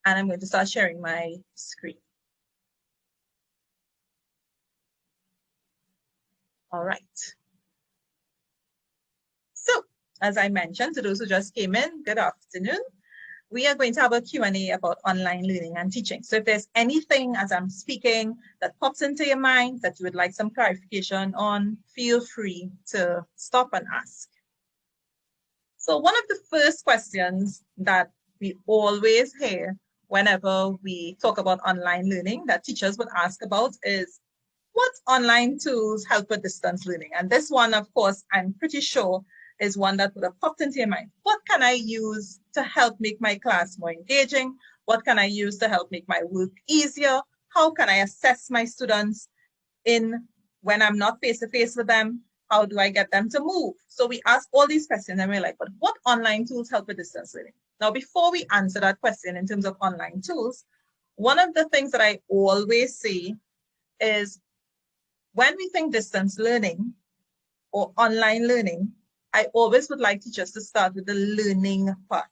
And I'm going to start sharing my screen. All right. So, as I mentioned, to those who just came in, good afternoon. We are going to have a Q&A about online learning and teaching. So if there's anything as I'm speaking that pops into your mind that you would like some clarification on, feel free to stop and ask. So one of the first questions that we always hear whenever we talk about online learning that teachers would ask about is, what online tools help with distance learning? And this one, of course, I'm pretty sure is one that would have popped into your mind. What can I use to help make my class more engaging? What can I use to help make my work easier? How can I assess my students when I'm not face-to-face with them? How do I get them to move? So we ask all these questions and we're like, but what online tools help with distance learning? Now, before we answer that question in terms of online tools, one of the things that I always say is, when we think distance learning or online learning, I always would like teachers to start with the learning part.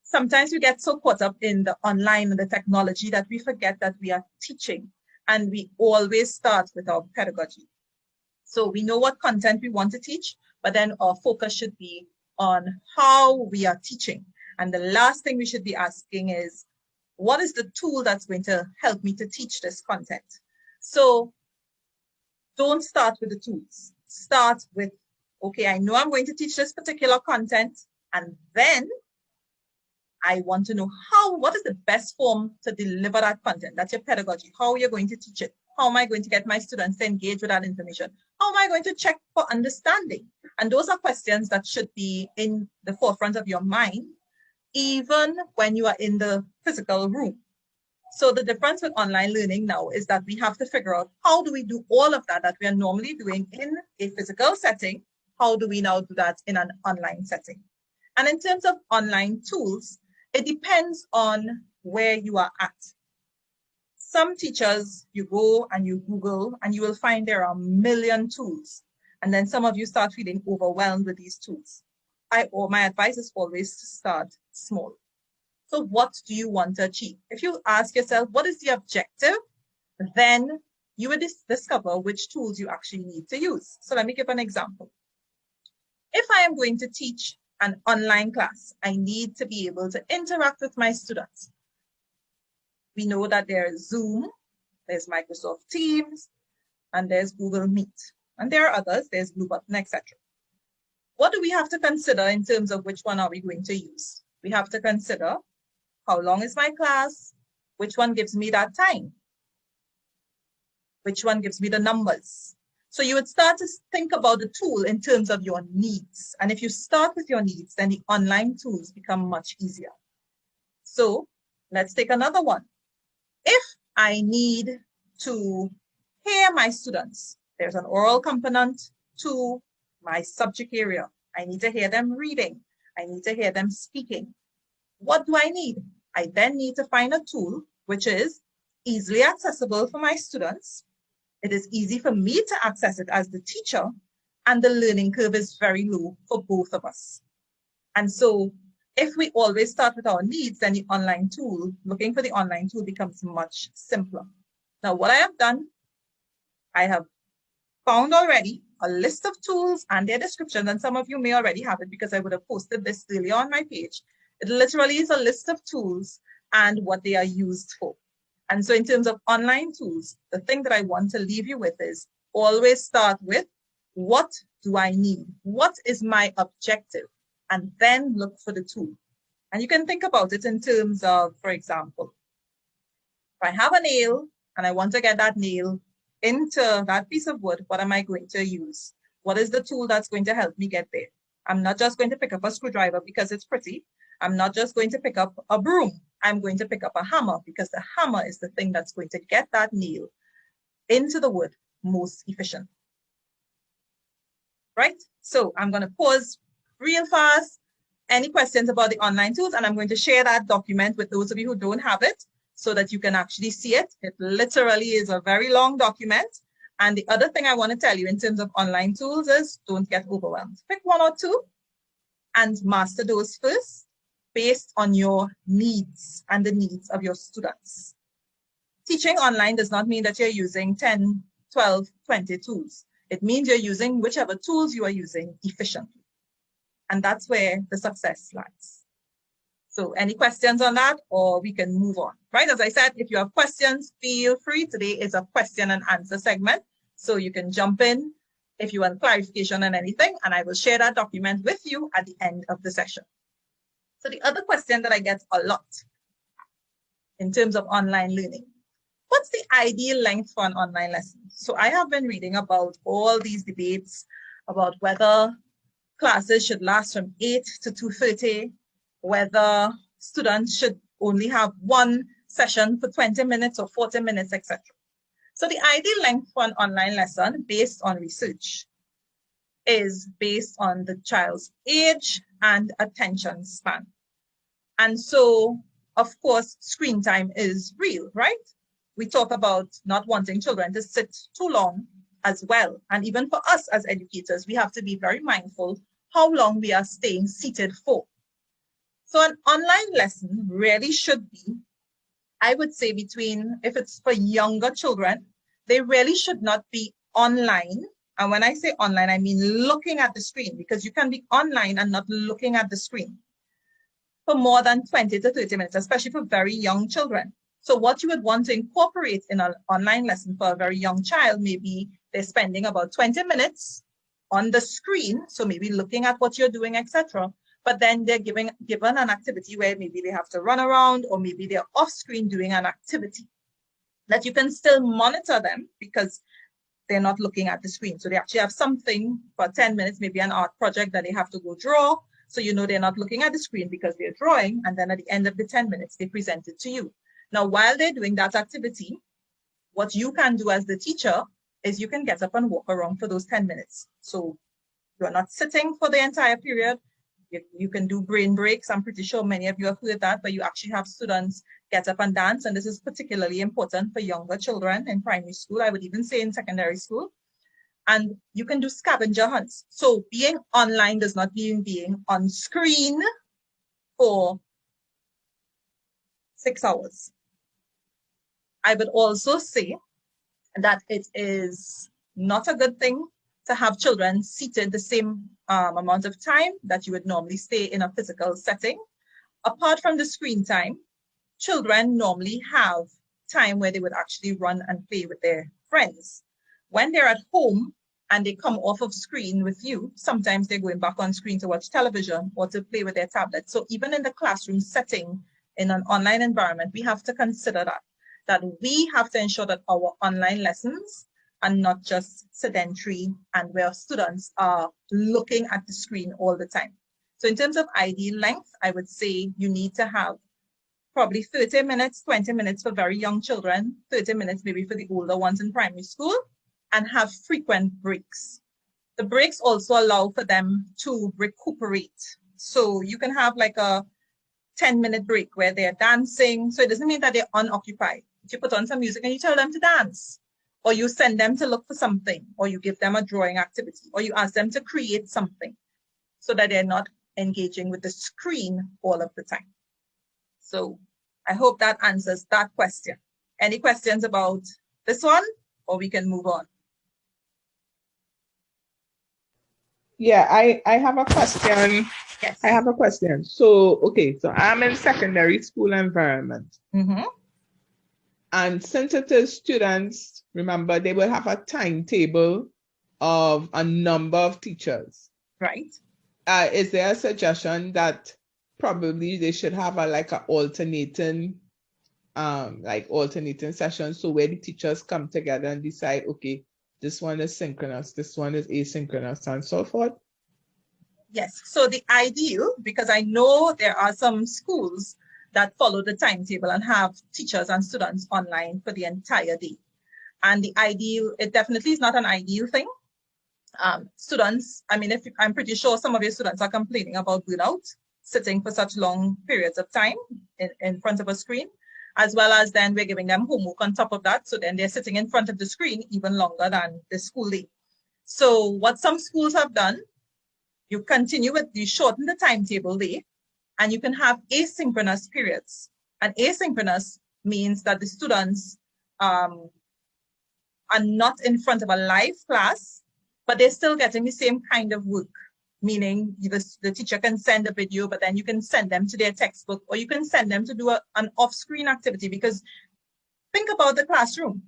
Sometimes we get so caught up in the online and the technology that we forget that we are teaching, and we always start with our pedagogy. So we know what content we want to teach, but then our focus should be on how we are teaching. And the last thing we should be asking is, what is the tool that's going to help me to teach this content? So don't start with the tools. Start with, okay, I know I'm going to teach this particular content, and then I want to know what is the best form to deliver that content? That's your pedagogy. How are you going to teach it? How am I going to get my students to engage with that information? How am I going to check for understanding? And those are questions that should be in the forefront of your mind, even when you are in the physical room. So the difference with online learning now is that we have to figure out, how do we do all of that we are normally doing in a physical setting? How do we now do that in an online setting? And in terms of online tools, it depends on where you are at. Some teachers, you go and you Google and you will find there are a million tools. And then some of you start feeling overwhelmed with these tools. My advice is always to start small. So what do you want to achieve? If you ask yourself, what is the objective? Then you will discover which tools you actually need to use. So let me give an example. If I am going to teach an online class, I need to be able to interact with my students. We know that there's Zoom, there's Microsoft Teams, and there's Google Meet. And there are others, there's Blue Button, etc. What do we have to consider in terms of which one are we going to use? We have to consider, how long is my class? Which one gives me that time? Which one gives me the numbers? So you would start to think about the tool in terms of your needs. And if you start with your needs, then the online tools become much easier. So let's take another one. If I need to hear my students, there's an oral component to my subject area. I need to hear them reading. I need to hear them speaking. What do I need? I then need to find a tool which is easily accessible for my students. It is easy for me to access it as the teacher, and the learning curve is very low for both of us. And so if we always start with our needs, then looking for the online tool becomes much simpler. Now, what I have done, I have found already a list of tools and their descriptions, and some of you may already have it because I would have posted this earlier on my page. It literally is a list of tools and what they are used for. And so in terms of online tools, the thing that I want to leave you with is, always start with, what do I need? What is my objective? And then look for the tool. And you can think about it in terms of, for example, if I have a nail and I want to get that nail into that piece of wood, what am I going to use? What is the tool that's going to help me get there? I'm not just going to pick up a screwdriver because it's pretty. I'm not just going to pick up a broom. I'm going to pick up a hammer because the hammer is the thing that's going to get that nail into the wood most efficient. Right? So I'm going to pause real fast. Any questions about the online tools? And I'm going to share that document with those of you who don't have it so that you can actually see it. It literally is a very long document. And the other thing I want to tell you in terms of online tools is, don't get overwhelmed. Pick one or two and master those first. based on your needs and the needs of your students. Teaching online does not mean that you're using 10, 12, 20 tools. It means you're using whichever tools you are using efficiently. And that's where the success lies. So any questions on that, or we can move on, right? As I said, if you have questions, feel free. Today is a question and answer segment. So you can jump in if you want clarification on anything, and I will share that document with you at the end of the session. So the other question that I get a lot in terms of online learning, what's the ideal length for an online lesson? So I have been reading about all these debates about whether classes should last from 8 to 2:30, whether students should only have one session for 20 minutes or 40 minutes, etc. So the ideal length for an online lesson based on research is based on the child's age and attention span. And so, of course, screen time is real, right? We talk about not wanting children to sit too long as well. And even for us as educators, we have to be very mindful how long we are staying seated for. So an online lesson really should be, I would say, between, if it's for younger children, they really should not be online. And when I say online, I mean looking at the screen, because you can be online and not looking at the screen for more than 20 to 30 minutes, especially for very young children. So what you would want to incorporate in an online lesson for a very young child, maybe they're spending about 20 minutes on the screen, so maybe looking at what you're doing, etc. But then they're given an activity where maybe they have to run around, or maybe they're off screen doing an activity that you can still monitor them because they're not looking at the screen. So they actually have something for 10 minutes, maybe an art project that they have to go draw. So you know they're not looking at the screen because they're drawing, and then at the end of the 10 minutes, they present it to you. Now, while they're doing that activity, what you can do as the teacher is you can get up and walk around for those 10 minutes. So you're not sitting for the entire period. You can do brain breaks. I'm pretty sure many of you have heard that, but you actually have students get up and dance. And this is particularly important for younger children in primary school. I would even say in secondary school. And you can do scavenger hunts. So being online does not mean being on screen for 6 hours. I would also say that it is not a good thing to have children seated the same amount of time that you would normally stay in a physical setting. Apart from the screen time, children normally have time where they would actually run and play with their friends. When they're at home and they come off of screen with you, sometimes they're going back on screen to watch television or to play with their tablet. So even in the classroom setting, in an online environment, we have to consider that we have to ensure that our online lessons are not just sedentary and where students are looking at the screen all the time. So in terms of ideal length, I would say you need to have probably 30 minutes, 20 minutes for very young children, 30 minutes maybe for the older ones in primary school, and have frequent breaks. The breaks also allow for them to recuperate. So you can have like a 10-minute break where they're dancing. So it doesn't mean that they're unoccupied. If you put on some music and you tell them to dance, or you send them to look for something, or you give them a drawing activity, or you ask them to create something so that they're not engaging with the screen all of the time. So I hope that answers that question. Any questions about this one, or we can move on? Yeah, I have a question. Yes. I have a question. So, okay, so I'm in secondary school environment. Mm-hmm. And since it is students, remember, they will have a timetable of a number of teachers. Right. Is there a suggestion that probably they should have like an alternating session, so where the teachers come together and decide, okay, this one is synchronous, this one is asynchronous, and so forth? Yes, so the ideal, because I know there are some schools that follow the timetable and have teachers and students online for the entire day. And the ideal, it definitely is not an ideal thing. Students, I mean, I'm pretty sure some of your students are complaining about burnout, sitting for such long periods of time in front of a screen, as well as then we're giving them homework on top of that. So then they're sitting in front of the screen even longer than the school day. So what some schools have done, you shorten the timetable day, and you can have asynchronous periods. And asynchronous means that the students are not in front of a live class, but they're still getting the same kind of work, meaning the teacher can send a video, but then you can send them to their textbook, or you can send them to do an off-screen activity. Because think about the classroom.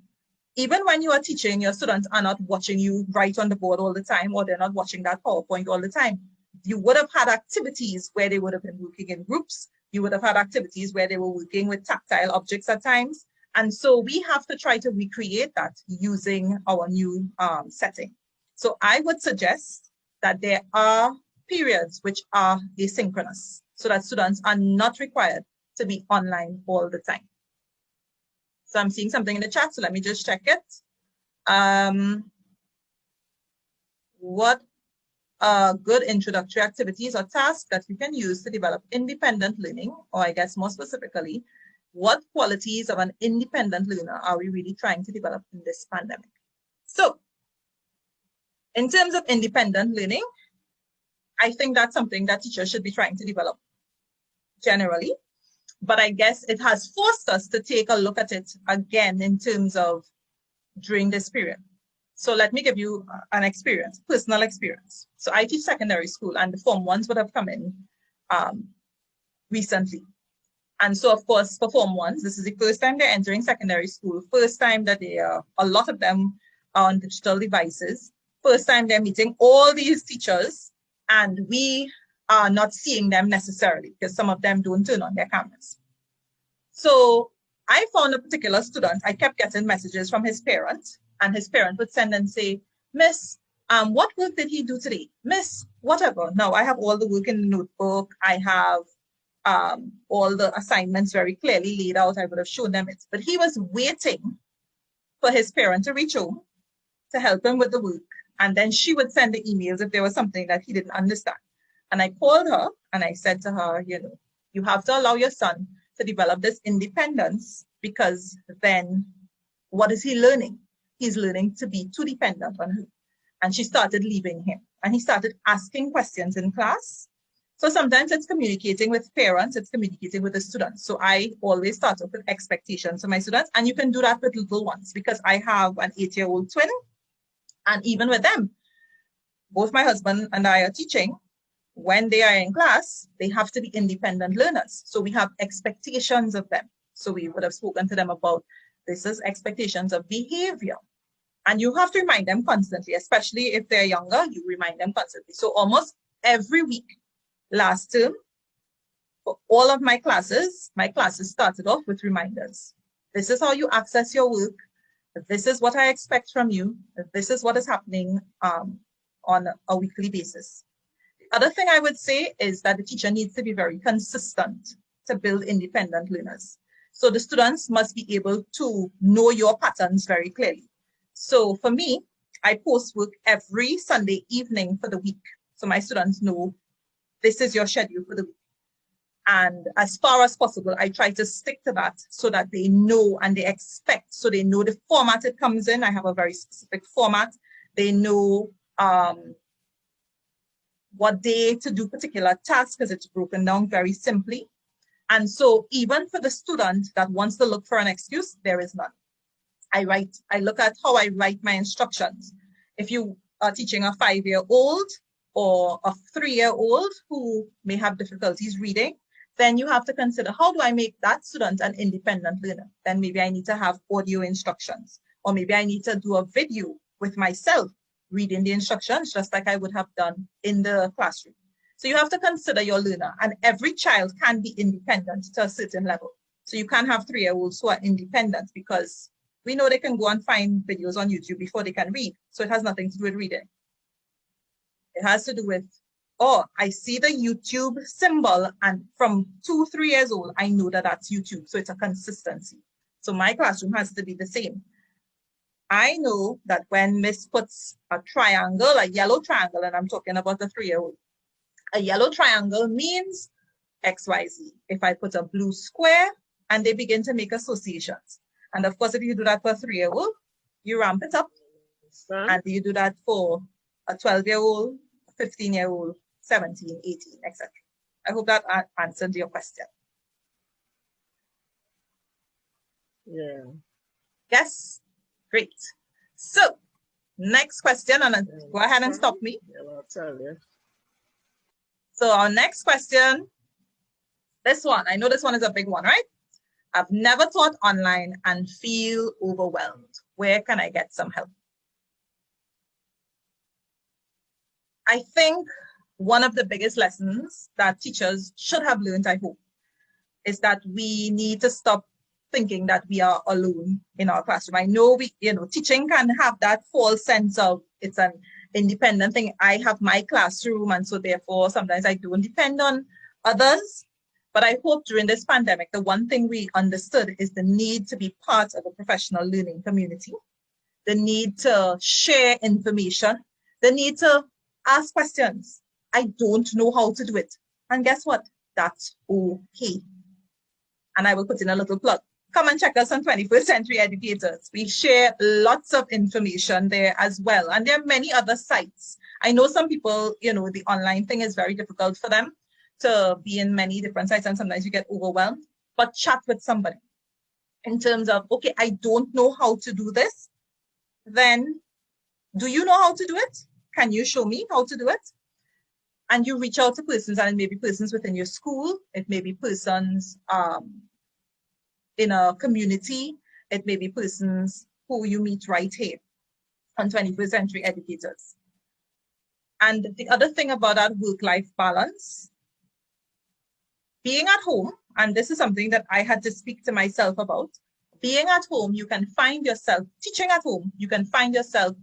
Even when you are teaching, your students are not watching you write on the board all the time, or they're not watching that PowerPoint all the time. You would have had activities where they would have been working in groups. You would have had activities where they were working with tactile objects at times. And so we have to try to recreate that using our new setting. So I would suggest that there are periods which are asynchronous, so that students are not required to be online all the time. So I'm seeing something in the chat, so let me just check it. What are good introductory activities or tasks that you can use to develop independent learning? Or I guess more specifically, what qualities of an independent learner are we really trying to develop in this pandemic? So in terms of independent learning, I think that's something that teachers should be trying to develop generally. But I guess it has forced us to take a look at it again in terms of during this period. So let me give you an experience, personal experience. So I teach secondary school, and the Form 1s would have come in recently. And so, of course, for Form 1s, this is the first time they're entering secondary school, first time that they are, a lot of them are on digital devices, first time they're meeting all these teachers, and we are not seeing them necessarily because some of them don't turn on their cameras. So I found a particular student, I kept getting messages from his parent, and his parent would send and say, Miss, what work did he do today? Miss, whatever. Now I have all the work in the notebook. I have all the assignments very clearly laid out. I would have shown them it. But he was waiting for his parent to reach home to help him with the work. And then she would send the emails if there was something that he didn't understand. And I called her and I said to her, you know, you have to allow your son to develop this independence, because then what is he learning? He's learning to be too dependent on her. And she started leaving him. And he started asking questions in class. So sometimes it's communicating with parents, it's communicating with the students. So I always start off with expectations for my students. And you can do that with little ones, because I have an 8-year-old twin. And even with them, both my husband and I are teaching. When they are in class, they have to be independent learners. So we have expectations of them. So we would have spoken to them about this is expectations of behavior. And you have to remind them constantly, especially if they're younger, you remind them constantly. So almost every week last term, for all of my classes started off with reminders. This is how you access your work. This is what I expect from you. This is what is happening on a weekly basis. The other thing I would say is that the teacher needs to be very consistent to build independent learners. So the students must be able to know your patterns very clearly. So for me, I post work every Sunday evening for the week. So my students know this is your schedule for the week. And as far as possible, I try to stick to that so that they know and they expect. So they know the format it comes in. I have a very specific format. They know what day to do particular tasks, because it's broken down very simply. And so even for the student that wants to look for an excuse, there is none. I look at how I write my instructions. If you are teaching a 5-year-old or a 3-year-old who may have difficulties reading, then you have to consider, how do I make that student an independent learner? Then maybe I need to have audio instructions, or maybe I need to do a video with myself reading the instructions, just like I would have done in the classroom. So you have to consider your learner, and every child can be independent to a certain level. So you can't have 3-year-olds who are independent, because we know they can go and find videos on YouTube before they can read. So it has nothing to do with reading. It has to do with, oh, I see the YouTube symbol, and from 2-3 years old, I know that that's YouTube. So it's a consistency. So my classroom has to be the same. I know that when Miss puts a triangle, a yellow triangle, and I'm talking about a 3-year-old, a yellow triangle means XYZ. If I put a blue square, and they begin to make associations. And of course, if you do that for a 3-year-old, you ramp it up. And you do that for a 12-year-old, 15-year-old, 17, 18, etc. I hope that answered your question. Yeah. Yes? Great. So, next question, and go ahead and stop me. Yeah, I'll tell you. So our next question, this one, I know this one is a big one, right? I've never taught online and feel overwhelmed. Where can I get some help? I think one of the biggest lessons that teachers should have learned, I hope, is that we need to stop thinking that we are alone in our classroom. I know teaching can have that false sense of it's an independent thing. I have my classroom, and so therefore sometimes I don't depend on others. But I hope during this pandemic, the one thing we understood is the need to be part of a professional learning community, the need to share information, the need to ask questions. I don't know how to do it. And guess what? That's okay. And I will put in a little plug. Come and check us on 21st Century Educators. We share lots of information there as well. And there are many other sites. I know some people, the online thing is very difficult for them to be in many different sites, and sometimes you get overwhelmed. But chat with somebody in terms of, okay, I don't know how to do this. Then do you know how to do it? Can you show me how to do it? And you reach out to persons, and it may be persons within your school. It may be persons in a community. It may be persons who you meet right here on 21st Century Educators. And the other thing about that work-life balance, being at home, and this is something that I had to speak to myself about, being at home, you can find yourself, teaching at home, you can find yourself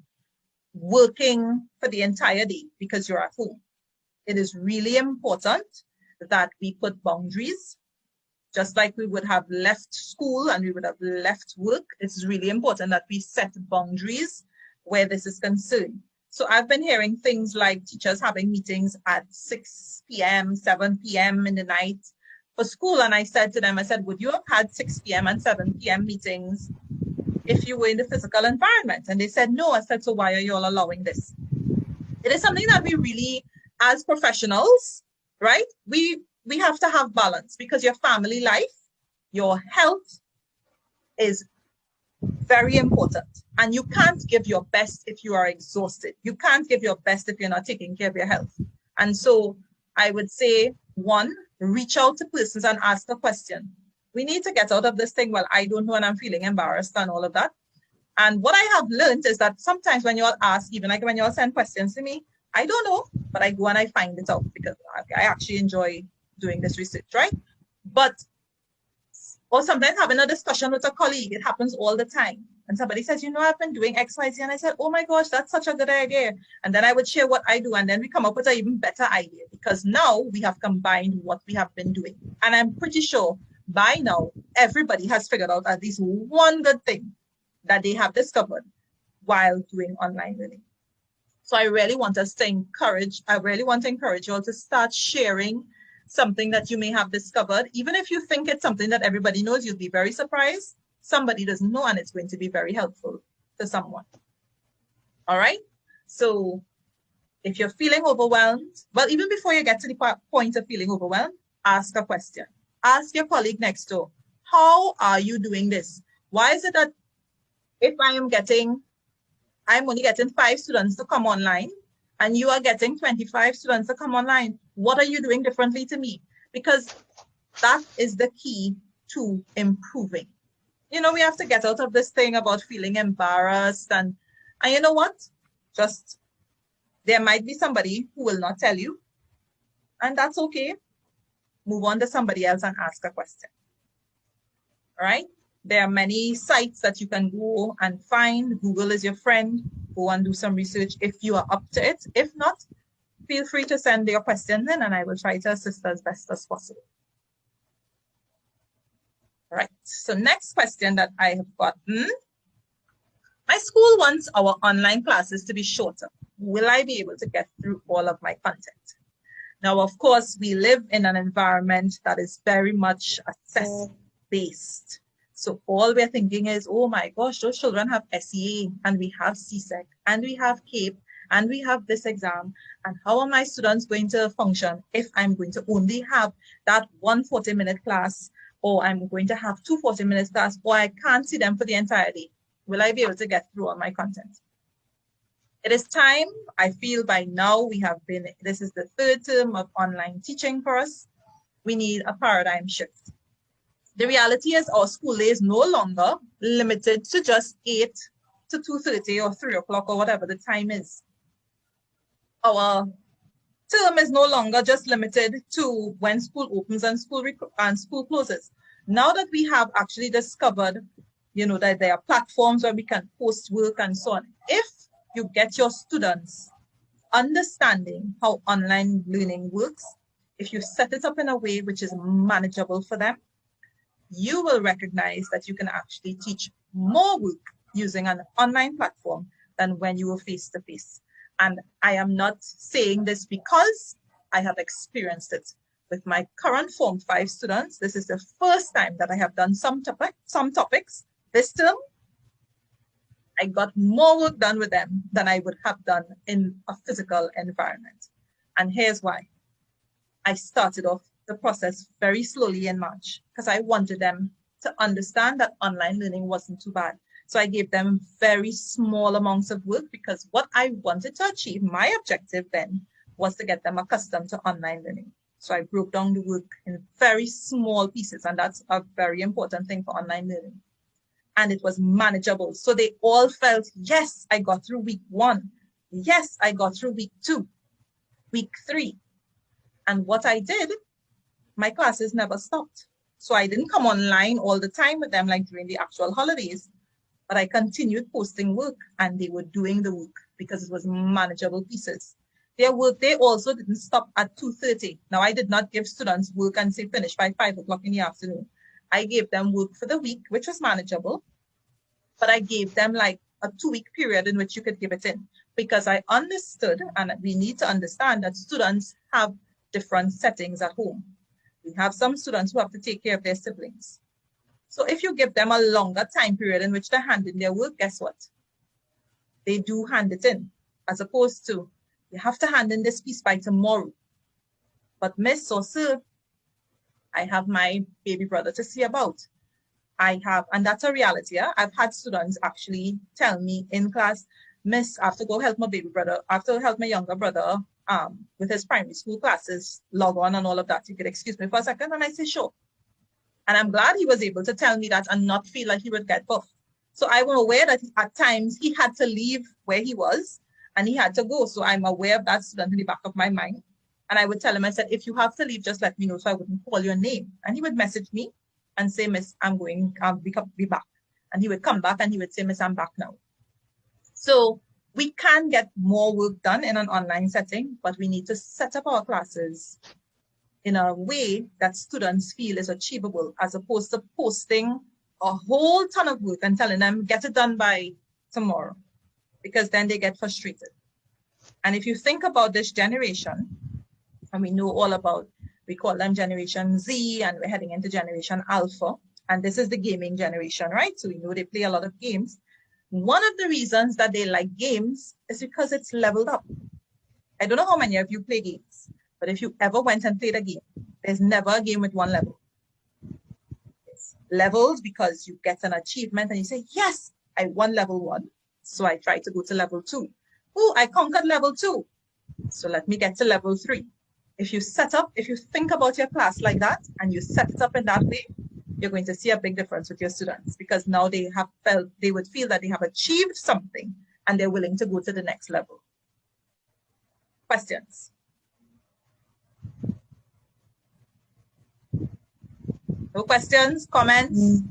working for the entire day because you're at home. It is really important that we put boundaries. Just like we would have left school and we would have left work, it's really important that we set boundaries where this is concerned. So I've been hearing things like teachers having meetings at 6 p.m., 7 p.m. in the night for school. And I said to them, would you have had 6 p.m. and 7 p.m. meetings if you were in the physical environment? And they said, no. I said, so why are you all allowing this? It is something that we really, as professionals, right? We have to have balance, because your family life, your health is very important. And you can't give your best if you are exhausted. You can't give your best if you're not taking care of your health. And so I would say, one, reach out to persons and ask a question. We need to get out of this thing, well, I don't know and I'm feeling embarrassed and all of that. And what I have learned is that sometimes when you all ask, even like when you all send questions to me, I don't know, but I go and I find it out because I actually enjoy doing this research, right? Or sometimes having a discussion with a colleague, it happens all the time. And somebody says, I've been doing X, Y, Z. And I said, oh my gosh, that's such a good idea. And then I would share what I do. And then we come up with an even better idea, because now we have combined what we have been doing. And I'm pretty sure by now, everybody has figured out at least one good thing that they have discovered while doing online learning. So I really want to encourage you all to start sharing something that you may have discovered. Even if you think it's something that everybody knows, you'll be very surprised. Somebody doesn't know, and it's going to be very helpful to someone. All right? So if you're feeling overwhelmed, well, even before you get to the point of feeling overwhelmed, ask a question. Ask your colleague next door, how are you doing this? Why is it that if I'm only getting 5 students to come online, and you are getting 25 students to come online, what are you doing differently to me? Because that is the key to improving. We have to get out of this thing about feeling embarrassed. And you know what? Just, there might be somebody who will not tell you, and that's okay. Move on to somebody else and ask a question. All right? There are many sites that you can go and find. Google is your friend. Go and do some research if you are up to it. If not, feel free to send your questions in and I will try to assist as best as possible. All right, so next question that I have gotten. My school wants our online classes to be shorter. Will I be able to get through all of my content? Now, of course, we live in an environment that is very much assess-based. So all we're thinking is, oh my gosh, those children have SEA, and we have CSEC, and we have CAPE, and we have this exam, and how are my students going to function if I'm going to only have that 1 40-minute class, or I'm going to have 2 40-minute class, or I can't see them for the entire day? Will I be able to get through all my content? It is time. I feel by now this is the 3rd term of online teaching for us. We need a paradigm shift. The reality is our school day is no longer limited to just 8 to 2:30 or 3 o'clock or whatever the time is. Our term is no longer just limited to when school opens and school closes. Now that we have actually discovered, that there are platforms where we can post work and so on, if you get your students understanding how online learning works, if you set it up in a way which is manageable for them, you will recognize that you can actually teach more work using an online platform than when you were face-to-face. And I am not saying this because I have experienced it. With my current Form 5 students, this is the first time that I have done some topics this term. I got more work done with them than I would have done in a physical environment. And here's why. I started off the process very slowly in March because I wanted them to understand that online learning wasn't too bad. So I gave them very small amounts of work because what I wanted to achieve, my objective then, was to get them accustomed to online learning. So I broke down the work in very small pieces, and that's a very important thing for online learning. And it was manageable. So they all felt, yes, I got through week 1. Yes, I got through week 2, week 3. And what I did, my classes never stopped. So I didn't come online all the time with them like during the actual holidays, but I continued posting work and they were doing the work because it was manageable pieces. Their work, they also didn't stop at 2:30. Now, I did not give students work and say finish by 5 o'clock in the afternoon. I gave them work for the week, which was manageable, but I gave them like a 2-week period in which you could give it in because I understood, and we need to understand that students have different settings at home. We have some students who have to take care of their siblings. So if you give them a longer time period in which they hand in their work, guess what? They do hand it in, as opposed to, you have to hand in this piece by tomorrow. But Miss or Sir, I have my baby brother to see about. And that's a reality. Yeah? I've had students actually tell me in class, Miss, I have to go help my baby brother. I have to help my younger brother with his primary school classes, log on and all of that. You could excuse me for a second. And I say, sure. And I'm glad he was able to tell me that and not feel like he would get buffed. So I was aware that at times he had to leave where he was and he had to go. So I'm aware of that student in the back of my mind. And I would tell him, I said, if you have to leave, just let me know so I wouldn't call your name. And he would message me and say, Miss, I'm going, I'll be back. And he would come back and he would say, Miss, I'm back now. So we can get more work done in an online setting, but we need to set up our classes in a way that students feel is achievable, as opposed to posting a whole ton of work and telling them, get it done by tomorrow, because then they get frustrated. And if you think about this generation, and we know all about, we call them Generation Z, and we're heading into Generation Alpha, and this is the gaming generation, right? So we know they play a lot of games. One of the reasons that they like games is because it's leveled up. I don't know how many of you play games, but if you ever went and played a game, there's never a game with one level. It's levels because you get an achievement and you say, yes, I won level 1. So I try to go to level 2. Oh, I conquered level 2. So let me get to level 3. If you think about your class like that and you set it up in that way, you're going to see a big difference with your students, because now they would feel that they have achieved something and they're willing to go to the next level. Questions? No questions, comments?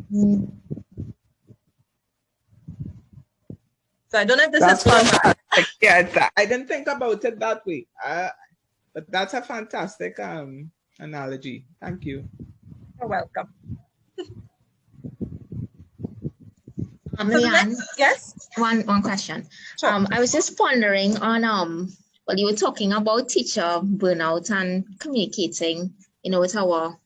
So I don't know if this is fantastic. Yeah, I didn't think about it that way. But that's a fantastic analogy. Thank you. You're welcome. Leanne, yes. One question. Sure. I was just pondering on well, you were talking about teacher burnout and communicating, with our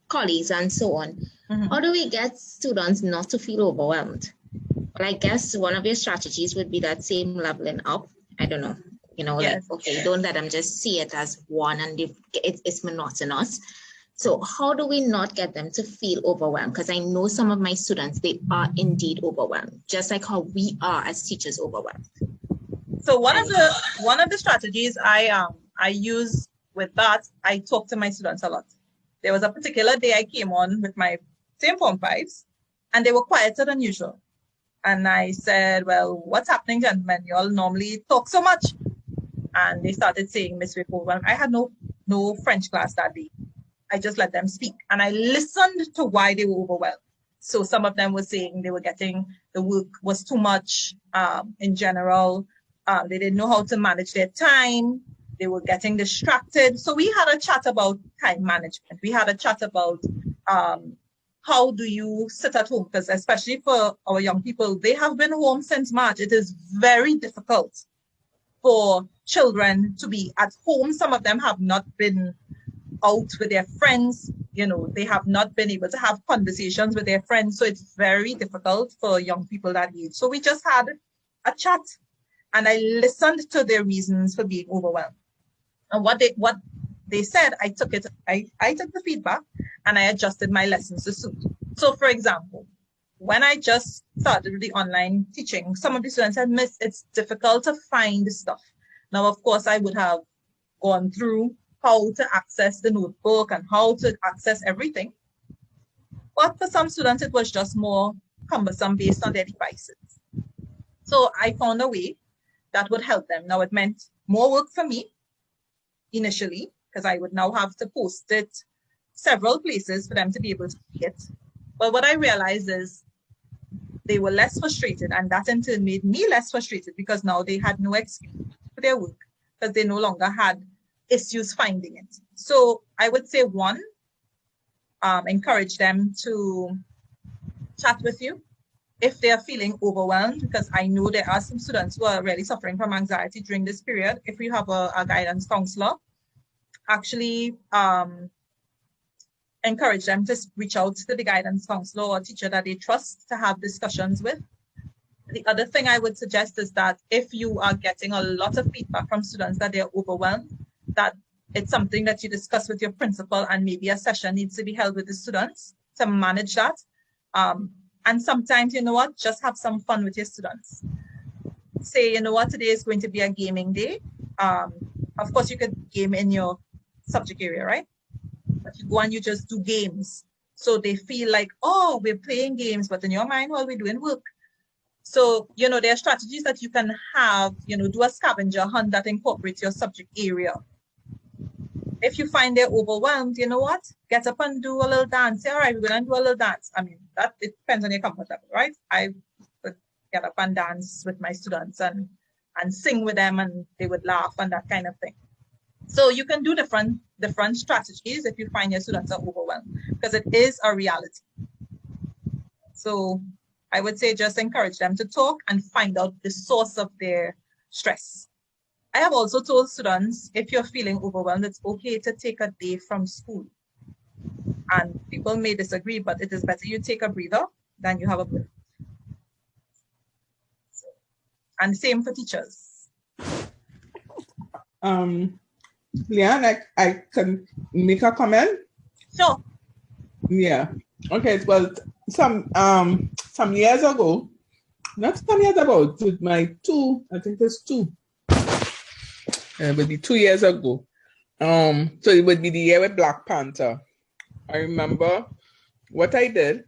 colleagues and so on. Mm-hmm. How do we get students not to feel overwhelmed? Well, I guess one of your strategies would be that same leveling up, I don't know, Yes. like, okay, don't let them just see it as one and it's monotonous. So how do we not get them to feel overwhelmed? Because I know some of my students, they are indeed overwhelmed, just like how we are as teachers overwhelmed. So one of the strategies I use with that, I talk to my students a lot. There was a particular day I came on with my same Form 5s, and they were quieter than usual. And I said, well, what's happening, gentlemen? You all normally talk so much. And they started saying, Miss Rico, I had no French class that day. I just let them speak. And I listened to why they were overwhelmed. So some of them were saying they were getting, the work was too much in general. They didn't know how to manage their time. They were getting distracted. So we had a chat about time management. We had a chat about how do you sit at home? Because especially for our young people, they have been home since March. It is very difficult for children to be at home. Some of them have not been out with their friends. They have not been able to have conversations with their friends. So it's very difficult for young people that age. So we just had a chat and I listened to their reasons for being overwhelmed. And what they said, I took it, I took the feedback and I adjusted my lessons to suit. So for example, when I just started with the online teaching, some of the students said, Miss, it's difficult to find stuff. Now, of course, I would have gone through how to access the notebook and how to access everything. But for some students, it was just more cumbersome based on their devices. So I found a way that would help them. Now, it meant more work for me initially, because I would now have to post it several places for them to be able to see it. But what I realized is they were less frustrated, and that in turn made me less frustrated because now they had no excuse for their work because they no longer had issues finding it. So I would say one, encourage them to chat with you if they are feeling overwhelmed, because I know there are some students who are really suffering from anxiety during this period. If you have a guidance counselor, actually encourage them to reach out to the guidance counselor or teacher that they trust to have discussions with. The other thing I would suggest is that if you are getting a lot of feedback from students that they're overwhelmed, that it's something that you discuss with your principal and maybe a session needs to be held with the students to manage that. And sometimes, just have some fun with your students. Say, today is going to be a gaming day. Of course, you could game in your subject area, right? But you go and you just do games. So they feel like, oh, we're playing games, but in your mind, well, we're doing work. So, there are strategies that you can have, do a scavenger hunt that incorporates your subject area. If you find they're overwhelmed, you know what? Get up and do a little dance. Say, all right, we're going to do a little dance. I mean, it depends on your comfort level, right? I would get up and dance with my students and sing with them, and they would laugh and that kind of thing. So you can do different strategies if you find your students are overwhelmed, because it is a reality. So I would say just encourage them to talk and find out the source of their stress. I have also told students, if you're feeling overwhelmed, it's okay to take a day from school. And people may disagree, but it is better you take a breather than you have a break. And same for teachers. Leanne, I can make a comment? Sure. Yeah. Okay. Well, some years ago, not some years ago, with my two, I think there's two. It would be 2 years ago. So it would be the year with Black Panther. I remember what I did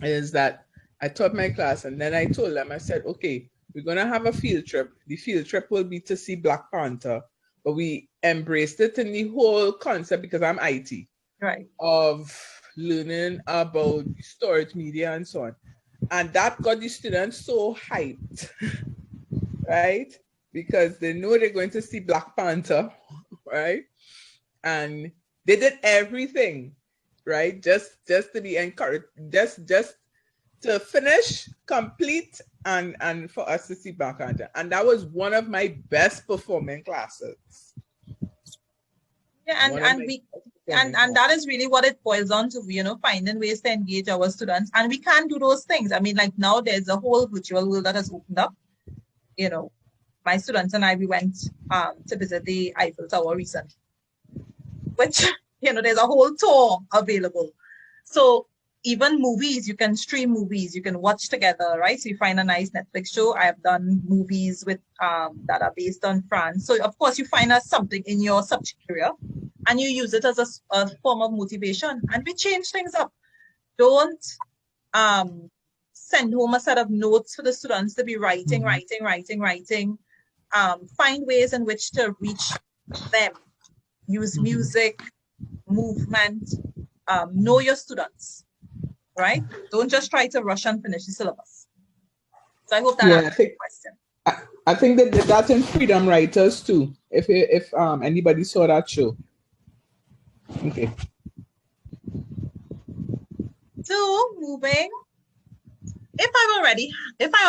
is that I taught my class and then I told them, I said, okay, we're going to have a field trip. The field trip will be to see Black Panther, but we embraced it in the whole concept, because I'm IT, right, of learning about storage media and so on. And that got the students so hyped, right? Because they know they're going to see Black Panther, right? And they did everything, right? Just to be encouraged, just to finish, complete, and for us to see Black Panther. And that was one of my best performing classes. Yeah, and that is really what it boils down to, finding ways to engage our students. And we can do those things. I mean, like now there's a whole virtual world that has opened up, my students and I, we went to visit the Eiffel Tower recently, which, you know, there's a whole tour available. So even movies, you can stream movies, you can watch together, right? So you find a nice Netflix show. I have done movies with that are based on France. So of course you find something in your subject area and you use it as a form of motivation, and we change things up. Don't send home a set of notes for the students to be writing. Find ways in which to reach them. Use music, movement, know your students, right? Don't just try to rush and finish the syllabus. So I hope that answers your question. I think that that's in Freedom Writers too, if anybody saw that show. Okay. So moving, if I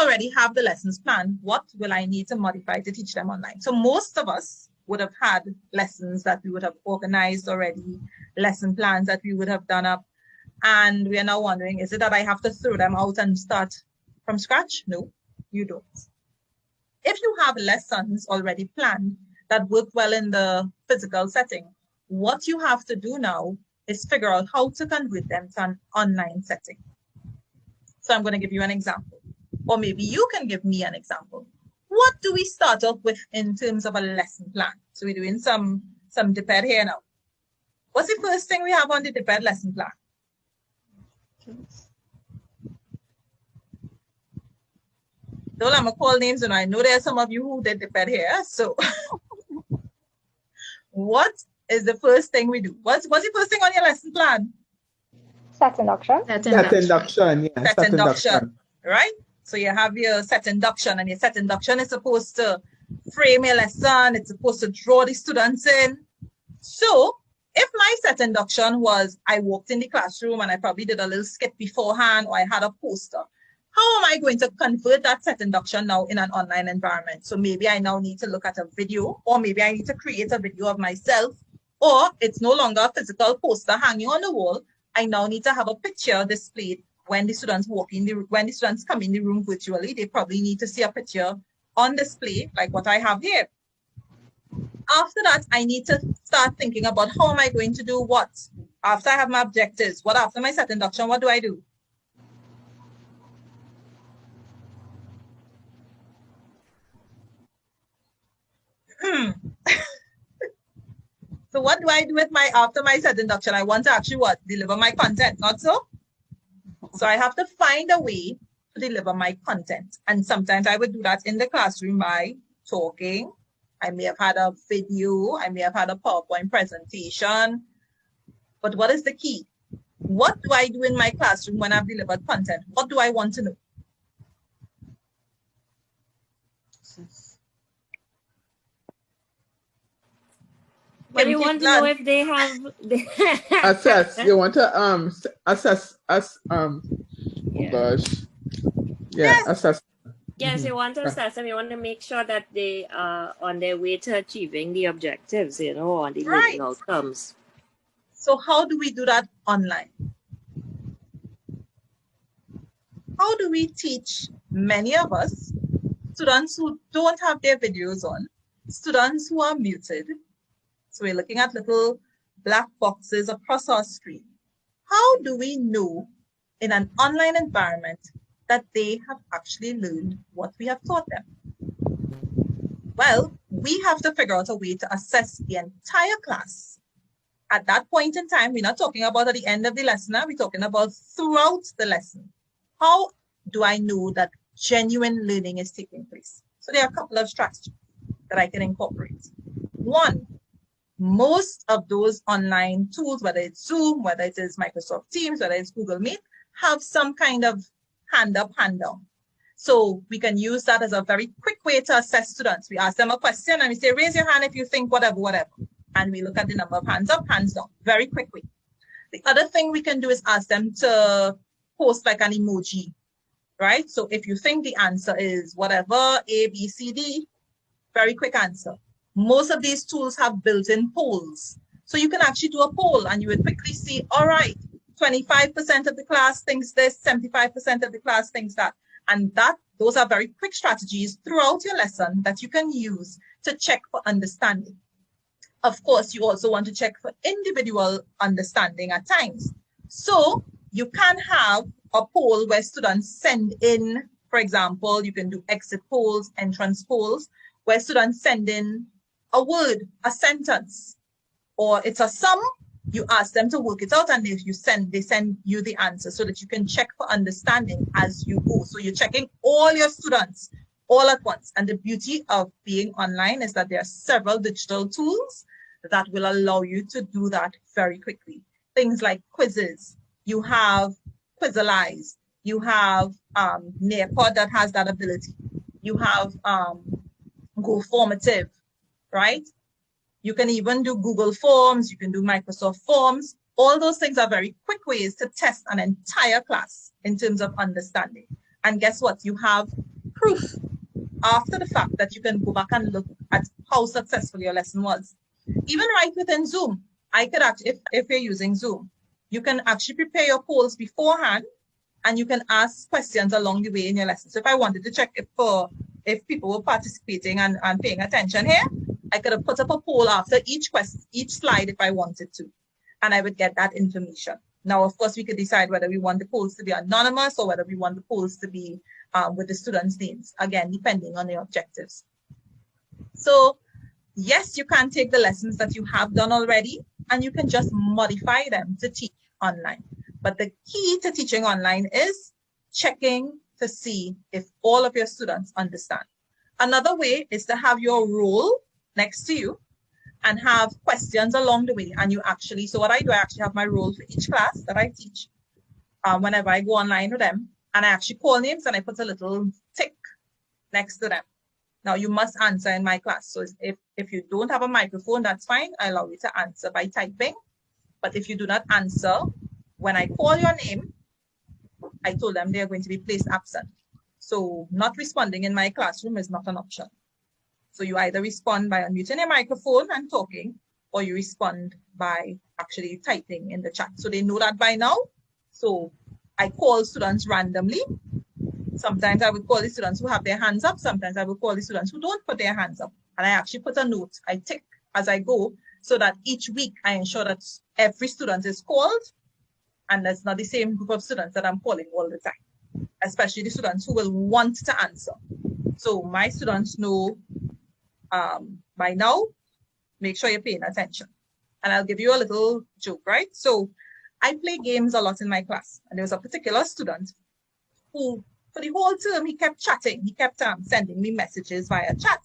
already have the lessons planned, what will I need to modify to teach them online? So most of us would have had lessons that we would have organized already, lesson plans that we would have done up. And we are now wondering, is it that I have to throw them out and start from scratch? No, you don't. If you have lessons already planned that work well in the physical setting, what you have to do now is figure out how to convert them to an online setting. So I'm going to give you an example, or maybe you can give me an example. What do we start off with in terms of a lesson plan? So we're doing some DPED here now. What's the first thing we have on the DPED lesson plan? Don't let me call names, and I know there are some of you who did DPED here. So what is the first thing we do? What's the first thing on your lesson plan? Set induction. Set induction, yeah. Set induction, right? So you have your set induction, and your set induction is supposed to frame your lesson. It's supposed to draw the students in. So if my set induction was, I walked in the classroom and I probably did a little skit beforehand, or I had a poster, how am I going to convert that set induction now in an online environment? So maybe I now need to look at a video, or maybe I need to create a video of myself, or it's no longer a physical poster hanging on the wall. I now need to have a picture displayed when the students when the students come in the room virtually. They probably need to see a picture on display like what I have here. After that, I need to start thinking about how am I going to do what? After I have my objectives, what after my set induction, what do I do? So what do I do with after my set induction? I want to actually what? Deliver my content, not so? So I have to find a way to deliver my content. And sometimes I would do that in the classroom by talking. I may have had a video, I may have had a PowerPoint presentation. But what is the key? What do I do in my classroom when I've delivered content? What do I want to know? But you want to know if they have assess. You want to assess us yeah. Oh gosh. Yeah, Yes. assess. Yes, you want to assess them. You want to make sure that they are on their way to achieving the objectives, you know, or the Right. learning outcomes. So how do we do that online? How do we teach many of us, students who don't have their videos on, students who are muted? So we're looking at little black boxes across our screen. How do we know in an online environment that they have actually learned what we have taught them? Well, we have to figure out a way to assess the entire class. At that point in time, we're not talking about at the end of the lesson, we're talking about throughout the lesson. How do I know that genuine learning is taking place? So there are a couple of strategies that I can incorporate. One, most of those online tools, whether it's Zoom, whether it is Microsoft Teams, whether it's Google Meet, have some kind of hand up, hand down. So we can use that as a very quick way to assess students. We ask them a question and we say, raise your hand if you think whatever, whatever. And we look at the number of hands up, hands down, very quickly. The other thing we can do is ask them to post like an emoji, right? So if you think the answer is whatever, A, B, C, D, very quick answer. Most of these tools have built-in polls. So you can actually do a poll and you would quickly see, all right, 25% of the class thinks this, 75% of the class thinks that. And that those are very quick strategies throughout your lesson that you can use to check for understanding. Of course, you also want to check for individual understanding at times. So you can have a poll where students send in, for example, you can do exit polls, entrance polls, where students send in a word, a sentence, or it's a sum. You ask them to work it out, and if they send you the answer so that you can check for understanding as you go. So you're checking all your students all at once. And the beauty of being online is that there are several digital tools that will allow you to do that very quickly. Things like quizzes, you have Quizalize, you have Nearpod that has that ability, you have GoFormative, right? You can even do Google Forms, you can do Microsoft Forms. All those things are very quick ways to test an entire class in terms of understanding. And guess what? You have proof after the fact that you can go back and look at how successful your lesson was. Even right within Zoom, I could actually, if you're using Zoom, you can actually prepare your polls beforehand, and you can ask questions along the way in your lesson. So if I wanted to check if people were participating and paying attention here, I could have put up a poll after each slide if I wanted to, and I would get that information. Now, of course, we could decide whether we want the polls to be anonymous or whether we want the polls to be with the students' names, again, depending on the objectives. So yes, you can take the lessons that you have done already, and you can just modify them to teach online. But the key to teaching online is checking to see if all of your students understand. Another way is to have your role next to you and have questions along the way. And you actually, so what I do, I actually have my role for each class that I teach whenever I go online with them. And I actually call names and I put a little tick next to them. Now you must answer in my class. So if you don't have a microphone, that's fine. I allow you to answer by typing. But if you do not answer, when I call your name, I told them they are going to be placed absent. So not responding in my classroom is not an option. So you either respond by unmuting your microphone and talking, or you respond by actually typing in the chat. So they know that by now. So I call students randomly. Sometimes I would call the students who have their hands up. Sometimes I would call the students who don't put their hands up. And I actually put a note, I tick as I go, so that each week I ensure that every student is called, and that's not the same group of students that I'm calling all the time, especially the students who will want to answer. So my students know by now, make sure you're paying attention. And I'll give you a little joke, right? So I play games a lot in my class, and there was a particular student who, for the whole term, he kept chatting. He kept sending me messages via chat.